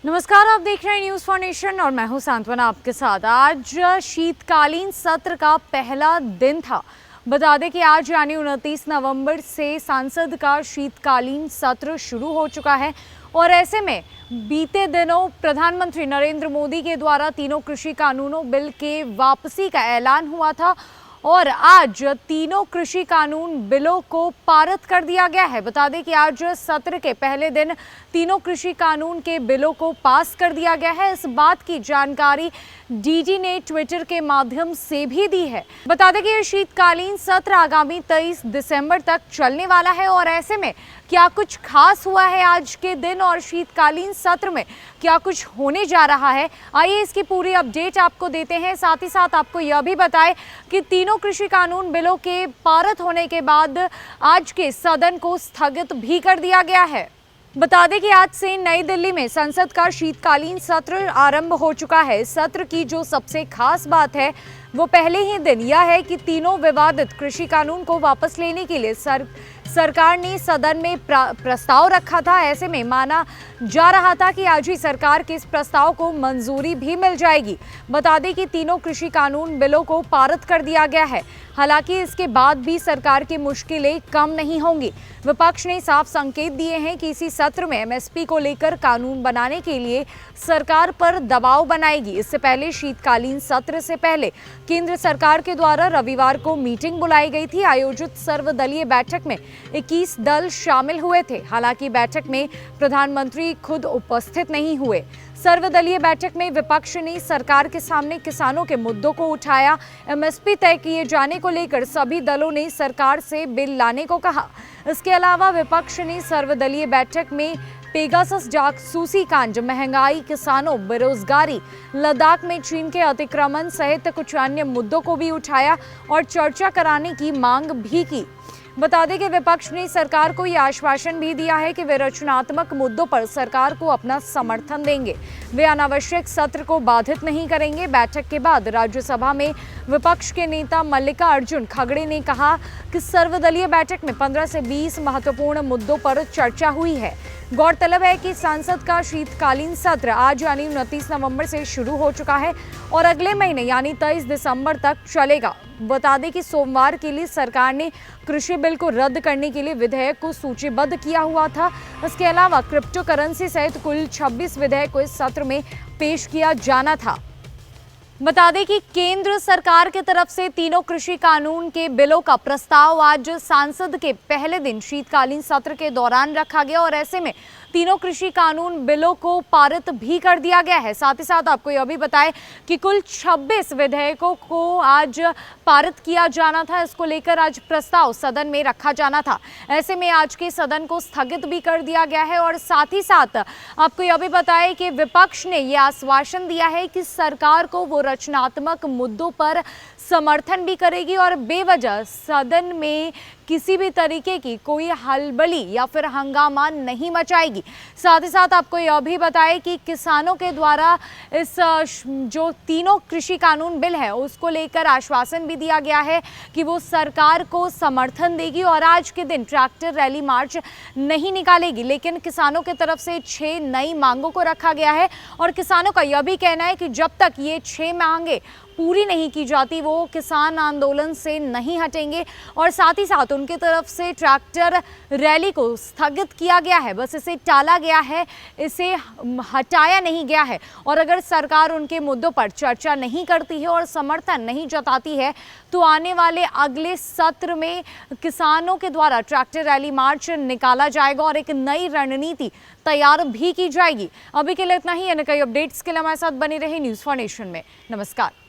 नमस्कार, आप देख रहे हैं न्यूज़ फॉर नेशन और मैं हूं सांत्वना आपके साथ। आज शीतकालीन सत्र का पहला दिन था। बता दें कि आज यानी 29 नवंबर से संसद का शीतकालीन सत्र शुरू हो चुका है और ऐसे में बीते दिनों प्रधानमंत्री नरेंद्र मोदी के द्वारा तीनों कृषि कानूनों बिल के वापसी का ऐलान हुआ था और आज तीनों कृषि कानून बिलों को पारित कर दिया गया है। बता दें कि आज सत्र के पहले दिन तीनों कृषि कानून के बिलों को पास कर दिया गया है। इस बात की जानकारी डीडी ने ट्विटर के माध्यम से भी दी है। बता दें कि यह शीतकालीन सत्र आगामी 23 दिसंबर तक चलने वाला है और ऐसे में क्या कुछ खास हुआ है आज के दिन और शीतकालीन सत्र में क्या कुछ होने जा रहा है, आइए इसकी पूरी अपडेट आपको देते हैं। साथ ही साथ आपको यह भी बताएं कि तीनों कृषि कानून बिलों के पारित होने के बाद आज के सदन को स्थगित भी कर दिया गया है। बता दें कि आज से नई दिल्ली में संसद का शीतकालीन सत्र आरंभ हो चुका है। सत्र की जो सबसे खास बात है वो पहले ही दिन यह है कि तीनों विवादित कृषि कानून को वापस लेने के लिए सरकार ने सदन में प्रस्ताव रखा था। ऐसे में माना जा रहा था कि आज ही सरकार के इस प्रस्ताव को मंजूरी भी मिल जाएगी। बता दें कि तीनों कृषि कानून बिलों को पारित कर दिया गया है। हालांकि इसके बाद भी सरकार की मुश्किलें कम नहीं होंगी। विपक्ष ने साफ संकेत दिए हैं कि इसी सत्र में एमएसपी को लेकर कानून बनाने के लिए सरकार पर दबाव बनाएगी। इससे पहले शीतकालीन सत्र से पहले केंद्र सरकार के द्वारा रविवार को मीटिंग बुलाई गई थी। आयोजित सर्वदलीय बैठक में 21 दल शामिल हुए थे। हालांकि बैठक में प्रधानमंत्री खुद उपस्थित नहीं हुए। सर्वदलीय बैठक में विपक्ष ने सरकार के सामने किसानों के मुद्दों को उठाया। एमएसपी तय किए जाने को लेकर सभी दलों ने सरकार से बिल लाने को कहा। इसके अलावा विपक्ष ने सर्वदलीय बैठक में पेगासस जासूसी कांड, महंगाई, किसानों, बेरोजगारी, लद्दाख में चीन के अतिक्रमण सहित कुछ अन्य मुद्दों को भी उठाया और चर्चा कराने की मांग भी की। बता दें कि विपक्ष ने सरकार को यह आश्वासन भी दिया है कि वे रचनात्मक मुद्दों पर सरकार को अपना समर्थन देंगे। वे अनावश्यक सत्र को बाधित नहीं करेंगे। बैठक के बाद राज्यसभा में विपक्ष के नेता मल्लिकार्जुन खड़गे ने कहा कि सर्वदलीय बैठक में 15 से 20 महत्वपूर्ण मुद्दों पर चर्चा हुई है। गौरतलब है कि संसद का शीतकालीन सत्र आज यानी 29 नवंबर से शुरू हो चुका है और अगले महीने यानी 23 दिसंबर तक चलेगा। बता दें कि सोमवार के लिए सरकार ने कृषि बिल को रद्द करने के लिए विधेयक को सूचीबद्ध किया हुआ था। इसके अलावा क्रिप्टो करेंसी सहित कुल 26 विधेयक को इस सत्र में पेश किया जाना था। बता दें कि केंद्र सरकार की तरफ से तीनों कृषि कानून के बिलों का प्रस्ताव आज संसद के पहले दिन शीतकालीन सत्र के दौरान रखा गया और ऐसे में तीनों कृषि कानून बिलों को पारित भी कर दिया गया है। साथ ही साथ आपको यह भी बताएं कि कुल 26 विधेयकों को आज पारित किया जाना था। इसको लेकर आज प्रस्ताव सदन में रखा जाना था। ऐसे में आज के सदन को स्थगित भी कर दिया गया है और साथ ही साथ आपको यह भी बताएं कि विपक्ष ने यह आश्वासन दिया है कि सरकार को वो रचनात्मक मुद्दों पर समर्थन भी करेगी और बेवजह सदन में किसी भी तरीके की कोई हलबली या फिर हंगामा नहीं मचाएगी। साथ ही साथ आपको यह भी बताएं कि किसानों के द्वारा इस जो तीनों कृषि कानून बिल है उसको लेकर आश्वासन भी दिया गया है कि वो सरकार को समर्थन देगी और आज के दिन ट्रैक्टर रैली मार्च नहीं निकालेगी। लेकिन किसानों की तरफ से 6 नई मांगों को रखा गया है और किसानों का यह भी कहना है कि जब तक ये 6 मांगे पूरी नहीं की जाती वो किसान आंदोलन से नहीं हटेंगे और साथ ही साथ उनकी तरफ से ट्रैक्टर रैली को स्थगित किया गया है। बस इसे टाला गया है, इसे हटाया नहीं गया है और अगर सरकार उनके मुद्दों पर चर्चा नहीं करती है और समर्थन नहीं जताती है तो आने वाले अगले सत्र में किसानों के द्वारा ट्रैक्टर रैली मार्च निकाला जाएगा और एक नई रणनीति तैयार भी की जाएगी। अभी के लिए इतना ही। कई अपडेट्स के लिए हमारे साथ बने रहे न्यूज़ फॉर नेशन में। नमस्कार।